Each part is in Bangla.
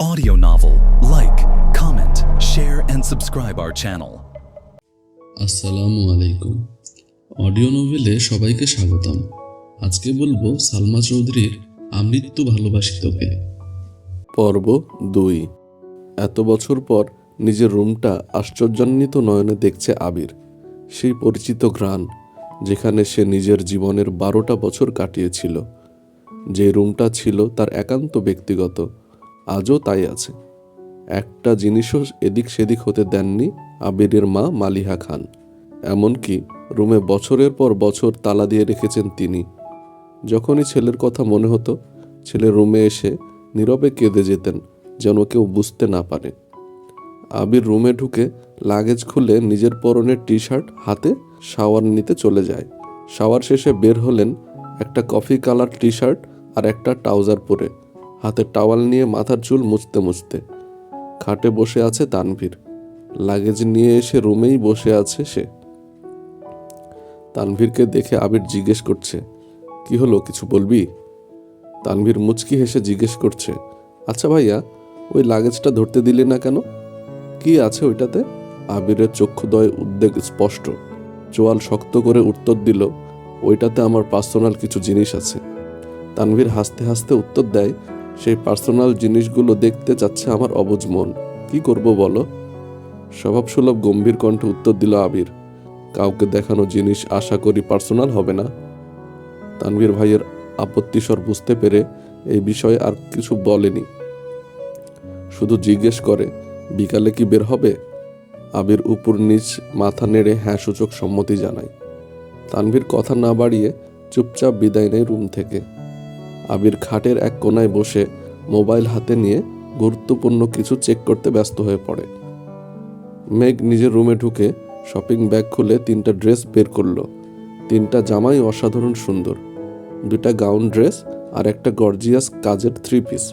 audio novel. Like, comment, share and subscribe our channel. আসসালামু আলাইকুম। অডিও নোভেলে সবাইকে স্বাগতম। আজকে বলবো সালমা চৌধুরীর আমৃত্যু ভালোবাসি তোকে। পর্ব ২। এত বছর পর নিজের রুমটা আশ্চর্যান্বিত নয়নে দেখছে আবির। সেই পরিচিত ঘ্রাণ, যেখানে সে নিজের জীবনের ১২টা বছর কাটিয়েছিল। যে রুমটা ছিল তার একান্ত ব্যক্তিগত, আজও তাই আছে। একটা জিনিসও এদিক সেদিক হতে দেননি আবিরের মা মালিহা খান। এমনকি রুমে বছরের পর বছর তালা দিয়ে রেখেছেন তিনি। যখনই ছেলের কথা মনে হতো, ছেলে রুমে এসে নীরবে কেঁদে যেতেন, যেন কেউ বুঝতে না পারে। আবির রুমে ঢুকে লাগেজ খুলে নিজের পরনের টি শার্ট হাতে শাওয়ার নিতে চলে যায়। শাওয়ার শেষে বের হলেন একটা কফি কালার টি শার্ট আর একটা ট্রাউজার পরে, হাতে টাওয়াল নিয়ে মাথার চুল মুছতে মুছতে। খাটে বসে আছে তানভীর। লাগেজ নিয়ে এসে রুমেই বসে আছে সে। তানভীরকে দেখে আবির জিজ্ঞেস করছে, কি হলো, কিছু বলবি? তানভীর মুচকি হেসে জিজ্ঞেস করছে, আচ্ছা ভাইয়া, ওই লাগেজটা ধরতে দিলি না কেন? কি আছে ওইটাতে? আবিরের চক্ষুদ্বয় উদ্বেগ স্পষ্ট। চোয়াল শক্ত করে উত্তর দিল, ওইটাতে আমার পার্সোনাল কিছু জিনিস আছে। তানভীর হাসতে হাসতে উত্তর দেয়, সেই পার্সোনাল জিনিসগুলো দেখতে চাচ্ছে আমার অবুঝ মন। কি করব বলো? স্বভাবসুলভ গম্ভীর কণ্ঠে উত্তর দিল আবির, কাউকে দেখানো জিনিস আশা করি পার্সোনাল হবে না। তানভীর ভাইয়ের আপত্তিস্বর বুঝতে পেরে এই বিষয়ে আর কিছু বলেনি, শুধু জিজ্ঞেস করে, বিকালে কি বের হবে? আবির উপর নিচ মাথা নেড়ে হ্যাঁ সূচক সম্মতি জানায়। তানভীর কথা না বাড়িয়ে চুপচাপ বিদায় নেয় রুম থেকে। আবির খাটের এক কোনায় বসে মোবাইল হাতে নিয়ে গুরুত্বপূর্ণ কিছু চেক করতে ব্যস্ত হয়ে পড়ে। মেঘ নিজের রুমে ঢুকে শপিং ব্যাগ খুলে 3টা ড্রেস বের করলো। 3টা জামাই অসাধারণ সুন্দর, 2টা গাউন ড্রেস আর একটা গর্জিয়াস কাজের 3 পিস।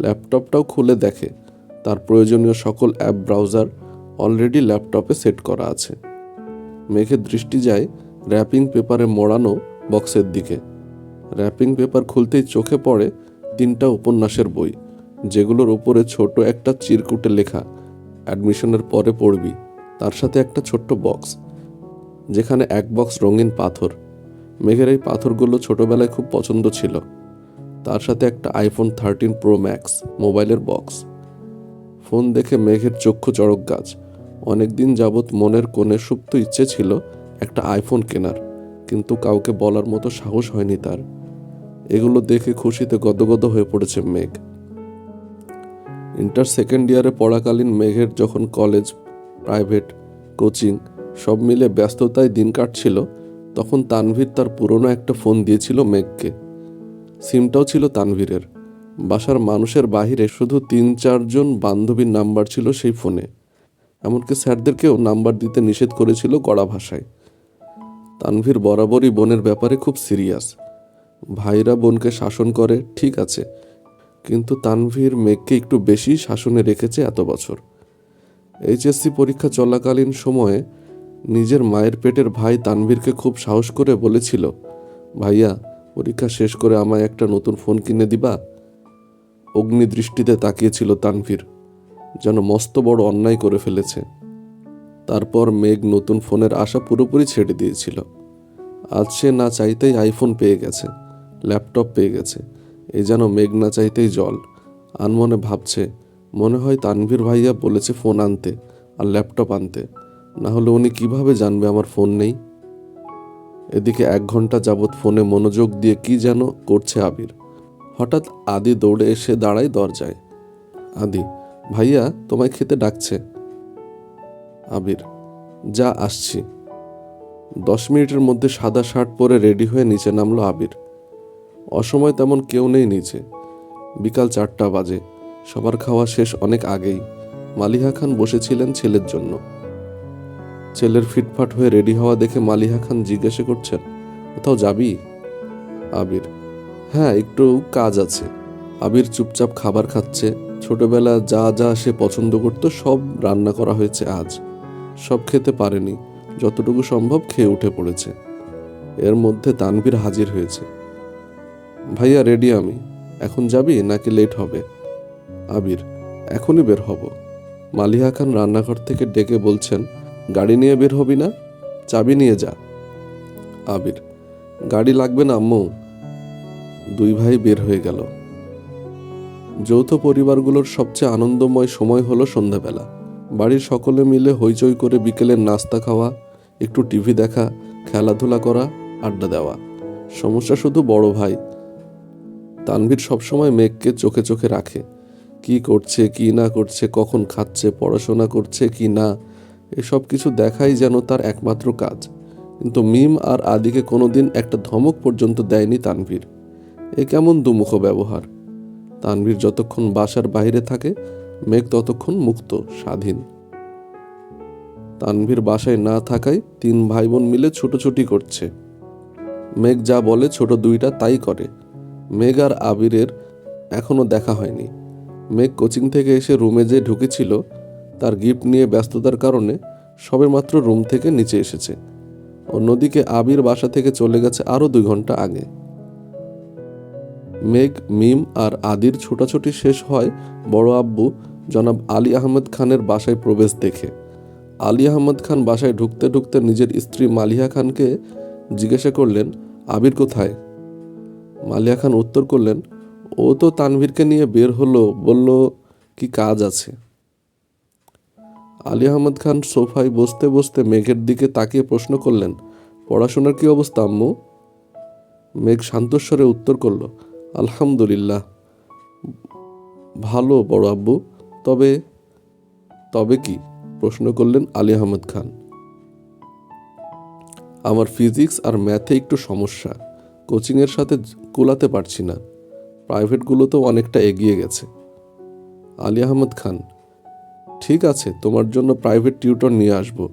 ল্যাপটপটাও খুলে দেখে তার প্রয়োজনীয় সকল অ্যাপ ব্রাউজার অলরেডি ল্যাপটপে সেট করা আছে। মেঘের দৃষ্টি যায় র্যাপিং পেপারে মোড়ানো বক্সের দিকে। র্যাপিং পেপার খুলতেই চোখে পড়ে 3টা উপন্যাসের বই, যেগুলোর উপরে ছোট একটা চিরকুটে লেখা, অ্যাডমিশনের পরে পড়বি। তার সাথে একটা ছোট্ট বক্স, যেখানে এক বক্স রঙিন পাথর। মেঘের এই পাথরগুলো ছোটবেলায় খুব পছন্দ ছিল। তার সাথে একটা আইফোন 13 প্রো ম্যাক্স মোবাইলের বক্স। ফোন দেখে মেঘের চক্ষু চড়ক গাছ। অনেকদিন যাবৎ মনের কোণে সুপ্ত ইচ্ছে ছিল একটা আইফোন কেনার, কিন্তু কাউকে বলার মতো সাহস হয়নি তার। এগুলো দেখে খুশিতে গদগদ হয়ে পড়েছে মেঘ। ইন্টার সেকেন্ড ইয়ারে পড়াকালীন মেঘের যখন কলেজ, প্রাইভেট, কোচিং সব মিলে ব্যস্ততায় দিন কাটছিল, তখন তানভীর তার পুরনো একটা ফোন দিয়েছিল মেঘকে। সিমটাও ছিল তানভীরের। বাসার মানুষের বাহিরে শুধু 3-4 জন বান্ধবীর নাম্বার ছিল সেই ফোনে। এমনকি স্যারদেরকেও নাম্বার দিতে নিষেধ করেছিল কড়া ভাষায়। তানভীর বরাবরই বোনের ব্যাপারে খুব সিরিয়াস। ভাইরা বোনকে শাসন করে ঠিক আছে, কিন্তু তানভীর মেঘকে একটু বেশি শাসনে রেখেছে এত বছর। এইচএসসি পরীক্ষা চলাকালীন সময়ে নিজের মায়ের পেটের ভাই তানভীরকে খুব সাহস করে বলেছিল, ভাইয়া, পরীক্ষা শেষ করে আমায় একটা নতুন ফোন কিনে দিবা? অগ্নি দৃষ্টিতে তাকিয়েছিল তানভীর, যেন মস্ত বড় অন্যায় করে ফেলেছে। তারপর মেঘ নতুন ফোনের আশা পুরোপুরি ছেড়ে দিয়েছিল। আজ সে না চাইতেই আইফোন পেয়ে গেছে, ল্যাপটপ পেয়ে গেছে। এই যেন মেঘ না চাইতেই জল। আনমনে ভাবছে, মনে হয় তানভীর ভাইয়া বলেছে ফোন আনতে আর ল্যাপটপ আনতে, না হলে উনি কিভাবে জানবে আমার ফোন নেই। এদিকে 1 ঘন্টা যাবৎ ফোনে মনোযোগ দিয়ে কি যেন করছে আবির। হঠাৎ আদি দৌড়ে এসে দাঁড়ায় দরজায়। আদি, ভাইয়া তোমায় খেতে ডাকছে। আবির, যা আসছি। 10 মিনিটের মধ্যে সাদা শার্ট পরে রেডি হয়ে নিচে নামলো আবির। অসময় তেমন কেউ নেই নিচে। বিকাল 4টা বাজে। সবার খাওয়া শেষ অনেক আগেই। মালিহা খান বসেছিলেন ছেলের জন্য। ছেলের ফিটফাট হয়ে রেডি হওয়া দেখে মালিহা খান জিজ্ঞাসা করছেন, কোথাও যাবি? আবির, হ্যাঁ, একটু কাজ আছে। আবির চুপচাপ খাবার খাচ্ছে। ছোটবেলা যা যা সে পছন্দ করত সব রান্না করা হয়েছে আজ। সব খেতে পারেনি, যতটুকু সম্ভব খেয়ে উঠে পড়েছে। এর মধ্যে তানভীর হাজির হয়েছে। ভাইয়া রেডি আমি, এখন যাবি নাকি লেট হবে? আবির, এখনই বের হব। মালিহা খান রান্নাঘর থেকে ডেকে বলছেন, গাড়ি নিয়ে বের হবি না? চাবি নিয়ে যা। আবির, গাড়ি লাগবে না আম্মু। দুই ভাই বের হয়ে গেল। যৌথ পরিবারগুলোর সবচেয়ে আনন্দময় সময় হলো সন্ধ্যাবেলা। বাড়ির সকলে মিলে হইচই করে বিকেলের নাস্তা খাওয়া, একটু টিভি দেখা, খেলাধুলা করা, আড্ডা দেওয়া। সমস্যা শুধু বড় ভাই তানভীর সবসময় মেঘকে চোখে চোখে রাখে। কি করছে কি না করছে, কখন খাচ্ছে, পড়াশোনা করছে কি না, এসব কিছু দেখাই যেন তার একমাত্র কাজ। কিন্তু মিম আর আদিকে কোনোদিন একটা ধমক পর্যন্ত দেয়নি তানভীর। এ কেমন দুমুখ ব্যবহার! তানভীর যতক্ষণ বাসার বাইরে থাকে, মেঘ ততক্ষণ মুক্ত, স্বাধীন। তানভীর বাসায় না থাকায় তিন ভাই বোন মিলে ছুটোছুটি করছে। মেঘ যা বলে ছোট দুইটা তাই করে। মেঘ আর আবিরের এখনো দেখা হয়নি। মেঘ কোচিং থেকে এসে রুমে যে ঢুকেছিল, তার গিফট নিয়ে ব্যস্ততার কারণে সবেমাত্র রুম থেকে নিচে এসেছে। অন্যদিকে আবির বাসা থেকে চলে গেছে আরও 2 ঘন্টা আগে। মেঘ, মিম আর আদির ছোটাছুটি শেষ হয় বড় আব্বু জনাব আলী আহমেদ খানের বাসায় প্রবেশ দেখে। আলী আহমেদ খান বাসায় ঢুকতে ঢুকতে নিজের স্ত্রী মালিহা খানকে জিজ্ঞাসা করলেন, আবির কোথায়? মালিহা খান উত্তর করলেন, ও তো তানভীরকে নিয়ে বের হলো, বলল কি কাজ আছে। আলী আহমদ খান সোফায় বসতে বসতে মেঘের দিকে তাকিয়ে প্রশ্ন করলেন, পড়াশোনার কি অবস্থা আম্মু? মেঘ শান্তস্বরে উত্তর করল, আলহামদুলিল্লাহ ভালো বড় আব্বু। তবে তবে কি প্রশ্ন করলেন আলী আহমদ খান। আমার ফিজিক্স আর ম্যাথে একটু সমস্যা, কোচিংয়ের সাথে কুলাতে পারছি না। প্রাইভেটগুলোতেও অনেকটা এগিয়ে গেছে। আলী আহমদ খান, ঠিক আছে, তোমার জন্য প্রাইভেট টিউটর নিয়ে আসবো।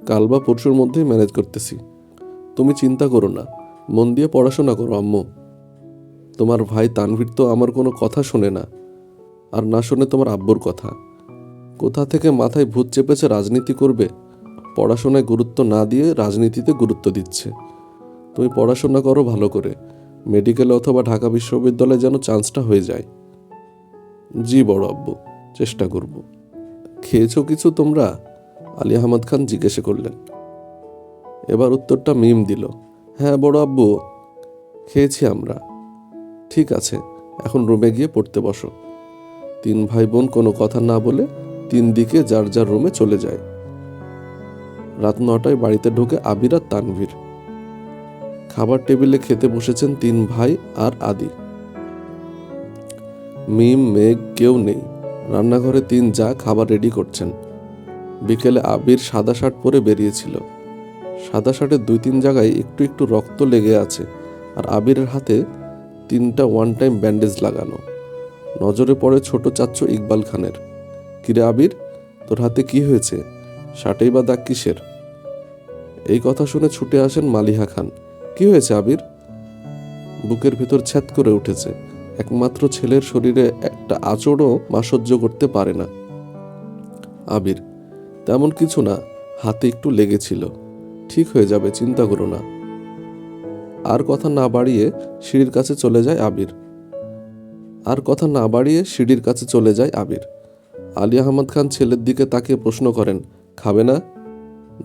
কাল বা পরশুর মধ্যেই ম্যানেজ করতেছি। তুমি চিন্তা করো না, মন দিয়ে পড়াশোনা করো আম্মু। তোমার ভাই তানভীর তো আমার কোনো কথা শোনে না, আর না শোনে তোমার আব্বুর কথা। কোথা থেকে মাথায় ভূত চেপেছে রাজনীতি করবে, পড়াশোনায় গুরুত্ব না দিয়ে রাজনীতিতে গুরুত্ব দিচ্ছে। তুমি পড়াশোনা করো ভালো করে, মেডিকেলে অথবা ঢাকা বিশ্ববিদ্যালয়ে যেন চান্সটা হয়ে যায়। জি বড় আব্বু, চেষ্টা করব। খেয়েছো কিছু তোমরা? আলী আহমদ খান জিজ্ঞেস করলেন। এবার উত্তরটা মিম দিল, হ্যাঁ বড় আব্বু, খেয়েছি আমরা। ঠিক আছে, এখন রুমে গিয়ে পড়তে বসো। তিন ভাই বোন কোনো কথা না বলে 3 দিকে যার যার রুমে চলে যায়। রাত 9টায় বাড়িতে ঢোকে আবির আর তানভীর। খাবার টেবিলে খেতে বসেছেন 3 ভাই আর আদি। মিম, মেঘ কেউ নেই। রান্নাঘরে 3 যা খাবার রেডি করছেন। বিকেলে আবির সাদা শার্ট পরে বেরিয়েছিল। সাদা শার্টের 2-3 জায়গায় একটু একটু রক্ত লেগে আছে, আর আবিরের হাতে 3টা 1 টাইম ব্যান্ডেজ লাগানো। নজরে পড়ে ছোট চাচ্চু ইকবাল খানের। কিরে আবির, তোর হাতে কি হয়েছে? শার্টেই বা দাগ কিসের? এই কথা শুনে ছুটে আসেন মালিহা খান। কি হয়েছে আবির? বুকের ভিতর ছ্যাদ করে উঠেছে। একমাত্র ছেলের শরীরে একটা আঁচড়ও মা সহ্য করতে পারে না। আবির, তেমন কিছু না, হাতে একটু লেগেছিল, ঠিক হয়ে যাবে, চিন্তা করো না। আর কথা না বাড়িয়ে সিঁড়ির কাছে চলে যায় আবির। আলী আহমদ খান ছেলের দিকে তাকিয়ে প্রশ্ন করেন, খাবে না?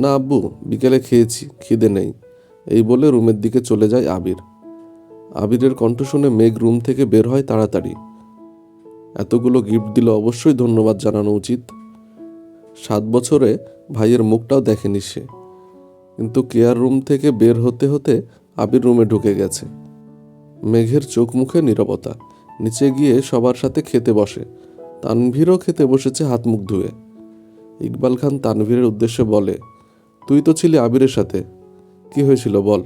না আব্বু, বিকেলে খেয়েছি, খিদে নেই, এই বলে রুমের দিকে চলে যায় আবির। আবিরের কণ্ঠ শুনে মেঘ রুম থেকে বের হয় তাড়াতাড়ি। এতগুলো গিফট দিল, অবশ্যই ধন্যবাদ জানানো উচিত। 7 বছরে ভাইয়ের মুখটাও দেখেনি সে। কিন্তু কেয়ার রুম থেকে বের হতে হতে আবির রুমে ঢুকে গেছে। মেঘের চোখ মুখে নীরবতা। নিচে গিয়ে সবার সাথে খেতে বসে। তানভীরও খেতে বসেছে হাত মুখ ধুয়ে। ইকবাল খান তানভীরের উদ্দেশ্যে বলে, তুই তো ছিলি আবিরের সাথে, কি হয়েছিল বল?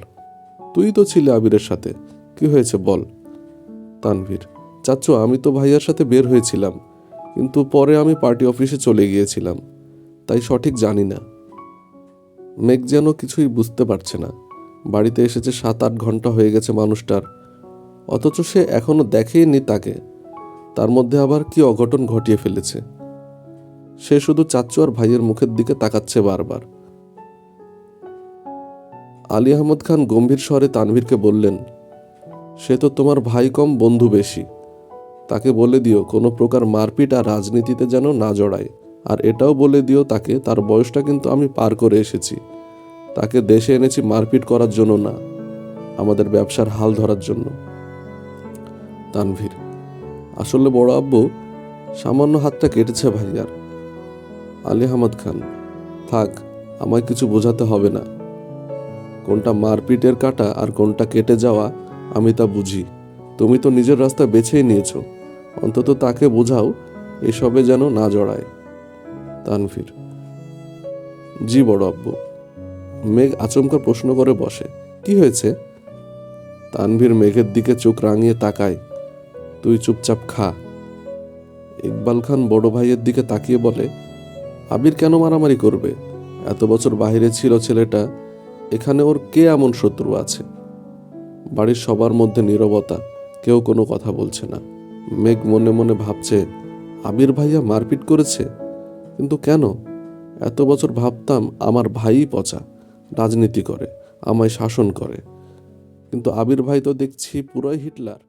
কি হয়েছে বল? তানভীর, চাচ্চু আমি তো ভাইয়ার সাথে বের হয়েছিলাম, কিন্তু পরে আমি পার্টি অফিসে চলে গিয়েছিলাম, তাই সঠিক জানি না। মেঘ যেন কিছুই বুঝতে পারছে না। বাড়িতে এসেছে 7-8 ঘন্টা হয়ে গেছে মানুষটার, অথচ সে এখনো দেখেইনি তাকে। তার মধ্যে আবার কি অঘটন ঘটিয়ে ফেলেছে। সে শুধু চাচ্চু আর ভাইয়ের মুখের দিকে তাকাচ্ছে বারবার। আলী আহমদ খান গম্ভীর স্বরে তানভীরকে বললেন, সে তো তোমার ভাই কম বন্ধু বেশি। তাকে বলে দিও কোনো প্রকার মারপিট আর রাজনীতিতে যেন না জড়ায়। আর এটাও বলে দিও তাকে তার বয়সটা কিন্তু আমি পার করে এসেছি। তাকে দেশে এনেছি মারপিট করার জন্য না, আমাদের ব্যবসার হাল ধরার জন্য। তানভীর: আসলে বড় আব্বু, সামান্য হাতটা কেটেছে ভাইয়ার। আলী আহমদ খান: থাক, আমায় কিছু বোঝাতে হবে না। কোনটা মারপিটের কাটা আর কোনটা কেটে যাওয়া আমি তা বুঝি। তুমি তো নিজের রাস্তা বেছেই নিয়েছো, অন্তত তাকে বোঝাও এসবে যেন না জড়ায়। তানভীর: জি বড় আব্বু। মেঘ আচমকা প্রশ্ন করে বসে, কি হয়েছে? তানভীর মেঘের দিকে চোখ রাঙিয়ে তাকায়। তুই চুপচাপ খা। ইকবাল খান বড় ভাইয়ের দিকে তাকিয়ে বলে, আবির কেন মারামারি করবে? এত বছর বাইরে ছিল ছেলেটা, এখানে ওর কে এমন শত্রু আছে? বাড়ির সবার মধ্যে নীরবতা, কেউ কোনো কথা বলছে না। মেঘ মনে মনে ভাবছে, আবির ভাইয়া মারপিট করেছে, কিন্তু কেন? এত বছর ভাবতাম আমার ভাইই পচা, রাজনীতি করে, আমায় শাসন করে, কিন্তু আবির ভাই তো দেখছি পুরোই হিটলার।